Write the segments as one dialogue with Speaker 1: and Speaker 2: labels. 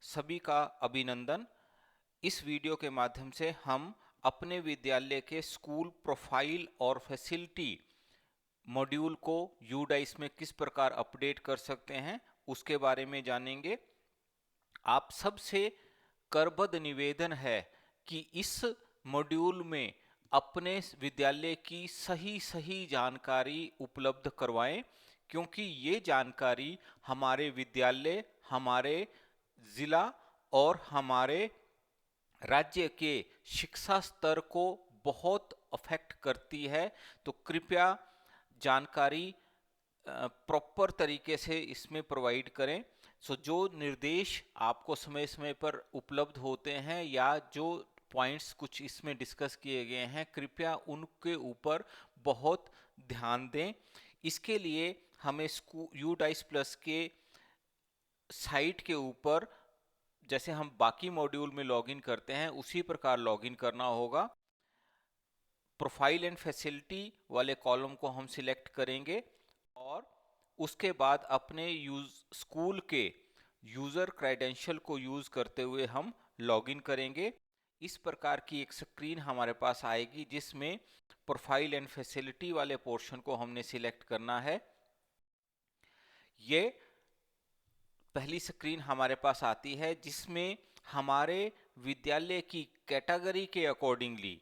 Speaker 1: सभी का अभिनंदन। इस वीडियो के माध्यम से हम अपने विद्यालय के स्कूल प्रोफाइल और फैसिलिटी मॉड्यूल को यूडाइस में किस प्रकार अपडेट कर सकते हैं उसके बारे में जानेंगे। आप सबसे करबद्ध निवेदन है कि इस मॉड्यूल में अपने विद्यालय की सही सही जानकारी उपलब्ध करवाएं, क्योंकि ये जानकारी हमारे विद्यालय, हमारे जिला और हमारे राज्य के शिक्षा स्तर को बहुत अफेक्ट करती है। तो कृपया जानकारी प्रॉपर तरीके से इसमें प्रोवाइड करें। जो निर्देश आपको समय समय पर उपलब्ध होते हैं या जो पॉइंट्स कुछ इसमें डिस्कस किए गए हैं, कृपया उनके ऊपर बहुत ध्यान दें। इसके लिए हमें यूडाइस प्लस के साइट के ऊपर जैसे हम बाकी मॉड्यूल में लॉगिन करते हैं उसी प्रकार लॉगिन करना होगा। प्रोफाइल एंड फैसिलिटी वाले कॉलम को हम सिलेक्ट करेंगे और उसके बाद अपने स्कूल के यूजर क्रेडेंशियल को यूज करते हुए हम लॉगिन करेंगे। इस प्रकार की एक स्क्रीन हमारे पास आएगी जिसमें प्रोफाइल एंड फैसिलिटी वाले पोर्शन को हमने सिलेक्ट करना है। ये पहली स्क्रीन हमारे पास आती है जिसमें हमारे विद्यालय की कैटेगरी के अकॉर्डिंगली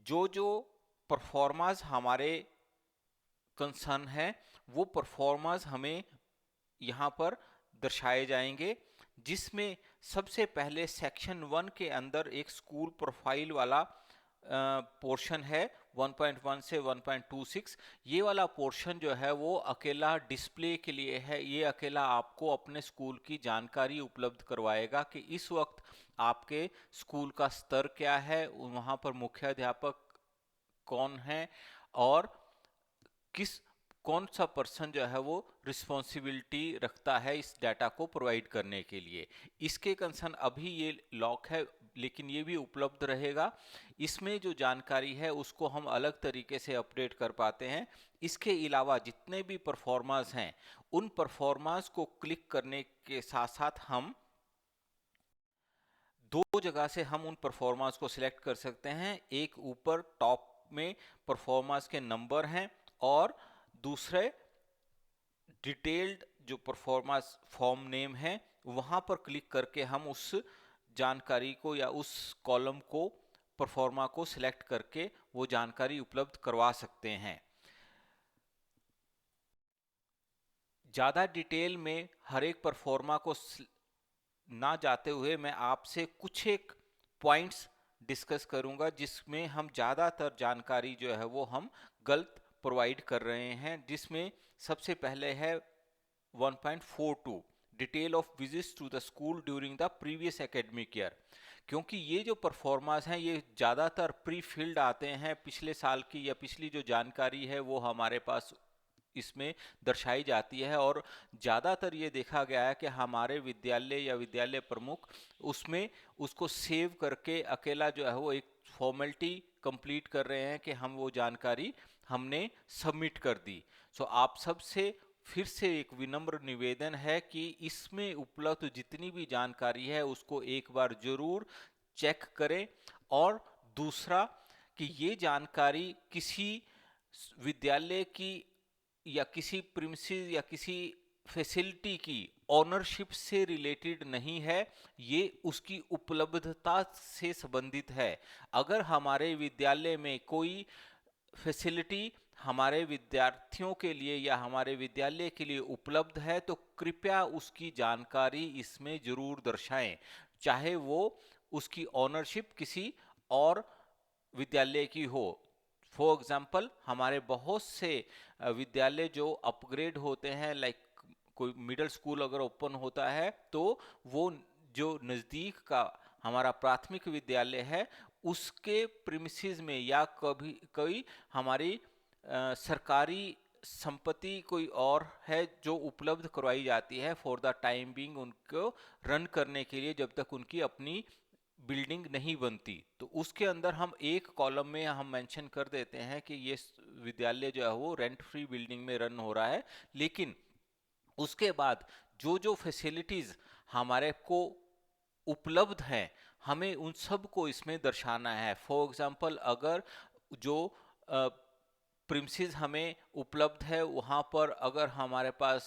Speaker 1: जो परफॉर्मेंस हमारे कंसर्न है वो परफॉर्मेंस हमें यहाँ पर दर्शाए जाएंगे, जिसमें सबसे पहले सेक्शन 1 के अंदर एक स्कूल प्रोफाइल वाला पोर्शन है 1.1 से 1.26। ये वाला पोर्शन जो है वो अकेला डिस्प्ले के लिए है। ये अकेला आपको अपने स्कूल की जानकारी उपलब्ध करवाएगा कि इस वक्त आपके स्कूल का स्तर क्या है, वहाँ पर मुख्याध्यापक कौन है और कौन सा पर्सन जो है वो रिस्पॉन्सिबिलिटी रखता है इस डाटा को प्रोवाइड करने के लिए। इसके कंसर्न अभी ये लॉक है, लेकिन ये भी उपलब्ध रहेगा। इसमें जो जानकारी है उसको हम अलग तरीके से अपडेट कर पाते हैं। इसके अलावा जितने भी परफॉर्मर्स हैं उन परफॉर्मर्स को क्लिक करने के साथ साथ हम दो जगह से हम उन परफॉर्मर्स को सिलेक्ट कर सकते हैं। एक ऊपर टॉप में परफॉर्मर्स के नंबर हैं और दूसरे डिटेल्ड जो परफॉर्मेंस फॉर्म नेम है वहां पर क्लिक करके हम उस जानकारी को या उस कॉलम को परफॉर्मा को सिलेक्ट करके वो जानकारी उपलब्ध करवा सकते हैं। ज़्यादा डिटेल में हर एक परफॉर्मा को ना जाते हुए मैं आपसे कुछ एक पॉइंट्स डिस्कस करूंगा जिसमें हम ज़्यादातर जानकारी जो है वो हम गलत प्रोवाइड कर रहे हैं। जिसमें सबसे पहले है 1.42 detail of visits to the school during the previous academic year. क्योंकि ये जो परफॉर्मेंस हैं ये ज़्यादातर प्री फिल्ड आते हैं, पिछले साल की या पिछली जो जानकारी है वो हमारे पास इसमें दर्शाई जाती है और ज़्यादातर ये देखा गया है कि हमारे विद्यालय या विद्यालय प्रमुख उसमें उसको सेव करके अकेला जो है वो एक फॉर्मेलिटी कंप्लीट कर रहे हैं कि हम वो जानकारी हमने सबमिट कर दी। सो आप सबसे फिर से एक विनम्र निवेदन है कि इसमें उपलब्ध जितनी भी जानकारी है उसको एक बार जरूर चेक करें। और दूसरा कि ये जानकारी किसी विद्यालय की या किसी प्रीमिसेस या किसी फैसिलिटी की ओनरशिप से रिलेटेड नहीं है, ये उसकी उपलब्धता से संबंधित है। अगर हमारे विद्यालय में कोई फैसिलिटी हमारे विद्यार्थियों के लिए या हमारे विद्यालय के लिए उपलब्ध है तो कृपया उसकी जानकारी इसमें जरूर दर्शाएं, चाहे वो उसकी ओनरशिप किसी और विद्यालय की हो। फॉर एग्जाम्पल हमारे बहुत से विद्यालय जो अपग्रेड होते हैं, लाइक कोई मिडिल स्कूल अगर ओपन होता है तो वो जो नज़दीक का हमारा प्राथमिक विद्यालय है उसके प्रीमिसेस में या कभी कोई हमारी सरकारी संपत्ति कोई और है जो उपलब्ध करवाई जाती है फॉर द टाइम बीइंग उनको रन करने के लिए, जब तक उनकी अपनी बिल्डिंग नहीं बनती। तो उसके अंदर हम एक कॉलम में हम मेंशन कर देते हैं कि ये विद्यालय जो है वो रेंट फ्री बिल्डिंग में रन हो रहा है। लेकिन उसके बाद जो जो फैसिलिटीज़ हमारे को उपलब्ध हैं, हमें उन सब को इसमें दर्शाना है। फॉर एग्जांपल, अगर जो प्रिमिसेस हमें उपलब्ध है वहाँ पर अगर हमारे पास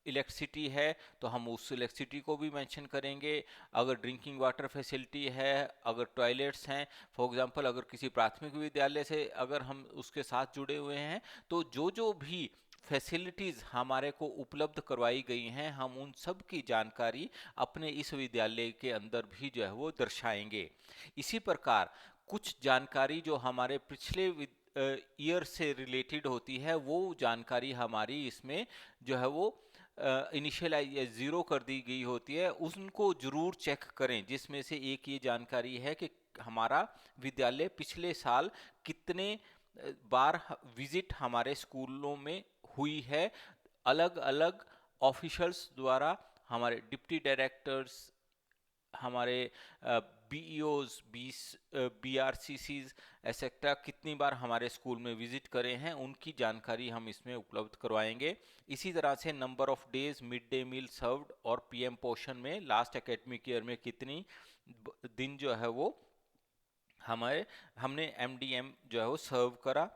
Speaker 1: इलेक्ट्रिसिटी है तो हम उस इलेक्ट्रिसिटी को भी मेंशन करेंगे। अगर ड्रिंकिंग वाटर फैसिलिटी है, अगर टॉयलेट्स हैं, फॉर एग्जांपल अगर किसी प्राथमिक विद्यालय से अगर हम उसके साथ जुड़े हुए हैं तो जो जो भी फैसिलिटीज़ हमारे को उपलब्ध करवाई गई हैं हम उन सब की जानकारी अपने इस विद्यालय के अंदर भी जो है वो दर्शाएंगे। इसी प्रकार कुछ जानकारी जो हमारे पिछले ईयर से रिलेटेड होती है वो जानकारी हमारी इसमें जो है वो इनिशियलाइज या ज़ीरो कर दी गई होती है, उनको जरूर चेक करें। जिसमें से एक ये जानकारी है कि हमारा विद्यालय पिछले साल कितने बार विजिट हमारे स्कूलों में हुई है, अलग अलग ऑफिशियल्स द्वारा, हमारे डिप्टी डायरेक्टर्स, हमारे बीईओज, बीआरसीसीज एक्सेट्रा कितनी बार हमारे स्कूल में विजिट करे हैं उनकी जानकारी हम इसमें उपलब्ध करवाएंगे। इसी तरह से number of days mid day meal served और पीएम पोषण में लास्ट एकेडमिक ईयर में कितनी दिन जो है वो हमने एमडीएम जो है वो सर्व करा।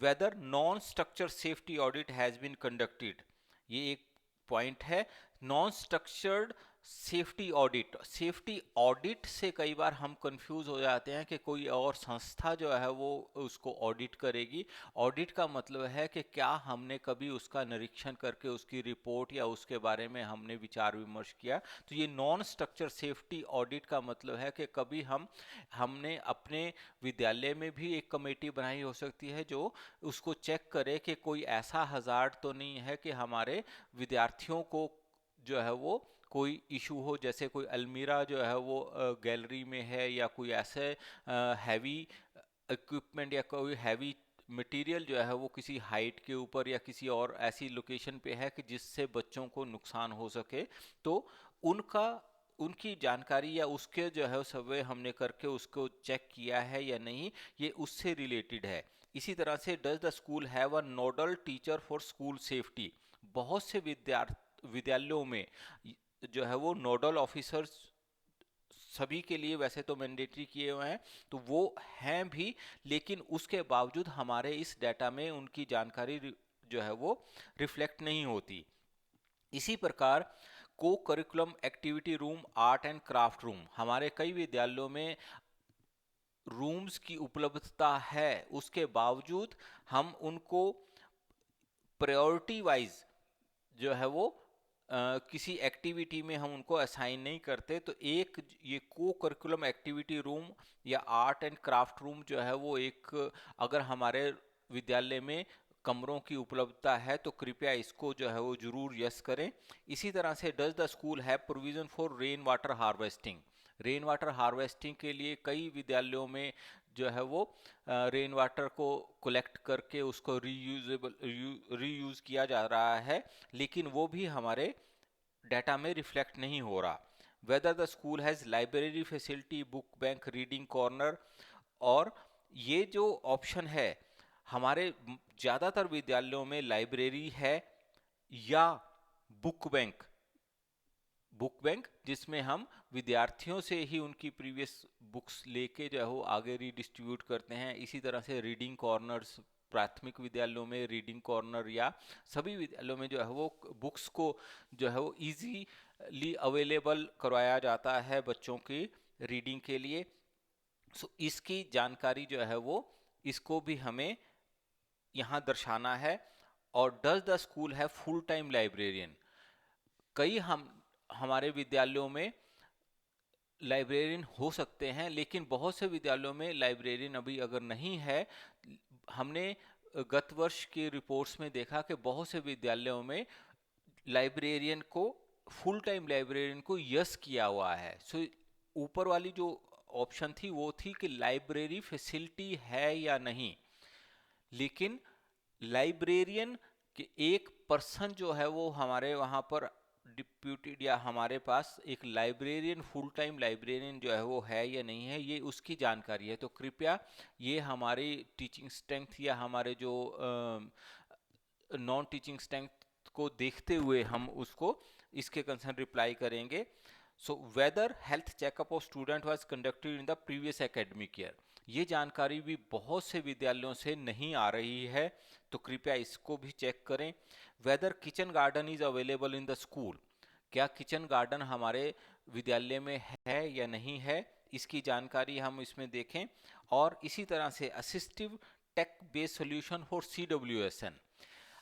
Speaker 1: Whether non structure safety audit has been conducted, ये एक पॉइंट है। नॉन स्ट्रक्चर्ड सेफ्टी ऑडिट से कई बार हम कंफ्यूज हो जाते हैं कि कोई और संस्था जो है वो उसको ऑडिट करेगी। ऑडिट का मतलब है कि क्या हमने कभी उसका निरीक्षण करके उसकी रिपोर्ट या उसके बारे में हमने विचार विमर्श किया। तो ये नॉन स्ट्रक्चर सेफ्टी ऑडिट का मतलब है कि कभी हमने अपने विद्यालय में भी एक कमेटी बनाई हो सकती है जो उसको चेक करे कि कोई ऐसा हजार्ड तो नहीं है कि हमारे विद्यार्थियों को जो है वो कोई इशू हो, जैसे कोई अलमीरा जो है वो गैलरी में है या कोई ऐसे हैवी इक्विपमेंट या कोई हैवी मटेरियल जो है वो किसी हाइट के ऊपर या किसी और ऐसी लोकेशन पे है कि जिससे बच्चों को नुकसान हो सके। तो उनकी जानकारी या उसके जो है सर्वे हमने करके उसको चेक किया है या नहीं, ये उससे रिलेटेड है। इसी तरह से does the school have a nodal teacher for school safety. बहुत से विद्यालयों में जो है वो नोडल ऑफिसर्स सभी के लिए वैसे तो मैंडेटरी किए हुए हैं, तो वो हैं भी, लेकिन उसके बावजूद हमारे इस डाटा में उनकी जानकारी जो है वो रिफ्लेक्ट नहीं होती। इसी प्रकार को curriculum activity room, art and craft room, हमारे कई विद्यालयों में रूम्स की उपलब्धता है, उसके बावजूद हम उनको प्रायोरिटी वाइज जो है वो किसी एक्टिविटी में हम उनको असाइन नहीं करते। तो एक ये को करिकुलम एक्टिविटी रूम या आर्ट एंड क्राफ्ट रूम जो है वो एक, अगर हमारे विद्यालय में कमरों की उपलब्धता है तो कृपया इसको जो है वो जरूर यस करें। इसी तरह से does the school have provision for rain water harvesting. Rain water harvesting के लिए कई विद्यालयों में जो है वो रेन वाटर को कलेक्ट करके उसको रीयूज किया जा रहा है, लेकिन वो भी हमारे डाटा में रिफ्लेक्ट नहीं हो रहा। Whether the school has library facility, book bank, reading corner, और ये जो ऑप्शन है हमारे ज़्यादातर विद्यालयों में लाइब्रेरी है या बुक बैंक जिसमें हम विद्यार्थियों से ही उनकी प्रीवियस बुक्स लेके जो है वो आगे रीडिस्ट्रीब्यूट करते हैं। इसी तरह से रीडिंग कॉर्नर्स, प्राथमिक विद्यालयों में रीडिंग कॉर्नर या सभी विद्यालयों में जो है वो बुक्स को जो है वो इजीली अवेलेबल करवाया जाता है बच्चों की रीडिंग के लिए। सो इसकी जानकारी जो है वो इसको भी हमें यहाँ दर्शाना है। और डज द स्कूल है फुल टाइम लाइब्रेरियन। कई हमारे विद्यालयों में लाइब्रेरियन हो सकते हैं, लेकिन बहुत से विद्यालयों में लाइब्रेरियन अभी अगर नहीं है। हमने गत वर्ष की रिपोर्ट्स में देखा कि बहुत से विद्यालयों में लाइब्रेरियन को, फुल टाइम लाइब्रेरियन को यस किया हुआ है। सो ऊपर वाली जो ऑप्शन थी वो थी कि लाइब्रेरी फैसिलिटी है या नहीं, लेकिन लाइब्रेरियन के एक पर्सन जो है वो हमारे वहाँ पर डिप्यूटेड या हमारे पास एक लाइब्रेरियन, फुल टाइम लाइब्रेरियन जो है वो है या नहीं है, ये उसकी जानकारी है। तो कृपया ये हमारी टीचिंग स्ट्रेंथ या हमारे जो नॉन टीचिंग स्ट्रेंथ को देखते हुए हम उसको इसके कंसर्न रिप्लाई करेंगे। So whether health checkup of student was conducted in the previous academic year, ये जानकारी भी बहुत से विद्यालयों से नहीं आ रही है, तो कृपया इसको भी चेक करें। Whether kitchen garden is available in the school, क्या किचन गार्डन हमारे विद्यालय में है या नहीं है, इसकी जानकारी हम इसमें देखें। और इसी तरह से assistive tech based solution for CWSN,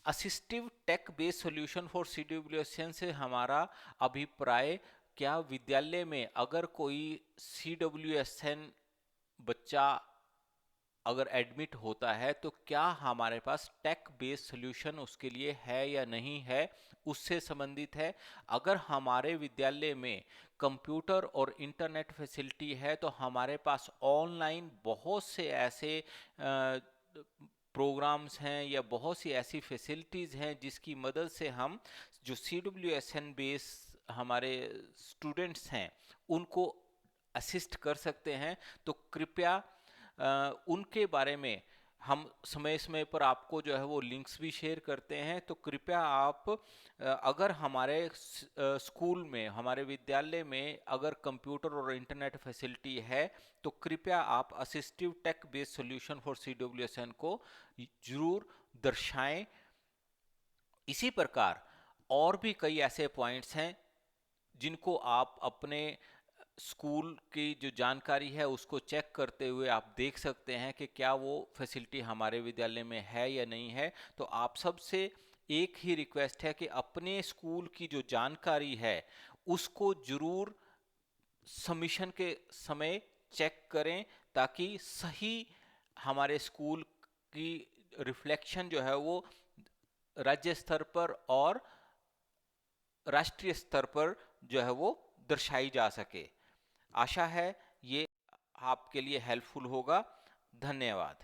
Speaker 1: assistive tech based solution for CWSN से हमारा अभिप्राय, क्या विद्यालय में अगर कोई CWSN बच्चा अगर एडमिट होता है तो क्या हमारे पास टेक बेस्ड सॉल्यूशन उसके लिए है या नहीं है, उससे संबंधित है। अगर हमारे विद्यालय में कंप्यूटर और इंटरनेट फैसिलिटी है तो हमारे पास ऑनलाइन बहुत से ऐसे प्रोग्राम्स हैं या बहुत सी ऐसी फैसिलिटीज़ हैं जिसकी मदद से हम जो CWSN बेस हमारे स्टूडेंट्स हैं उनको असिस्ट कर सकते हैं। तो कृपया उनके बारे में हम समय समय पर आपको जो है वो लिंक्स भी शेयर करते हैं, तो कृपया आप अगर हमारे स्कूल में, हमारे विद्यालय में अगर कंप्यूटर और इंटरनेट फैसिलिटी है तो कृपया आप assistive tech based solution for CWSN को जरूर दर्शाएं। इसी प्रकार और भी कई ऐसे पॉइंट्स हैं जिनको आप अपने स्कूल की जो जानकारी है उसको चेक करते हुए आप देख सकते हैं कि क्या वो फैसिलिटी हमारे विद्यालय में है या नहीं है। तो आप सबसे एक ही रिक्वेस्ट है कि अपने स्कूल की जो जानकारी है उसको जरूर सबमिशन के समय चेक करें, ताकि सही हमारे स्कूल की रिफ्लेक्शन जो है वो राज्य स्तर पर और राष्ट्रीय स्तर पर जो है वो दर्शाई जा सके। आशा है ये आपके लिए हेल्पफुल होगा। धन्यवाद।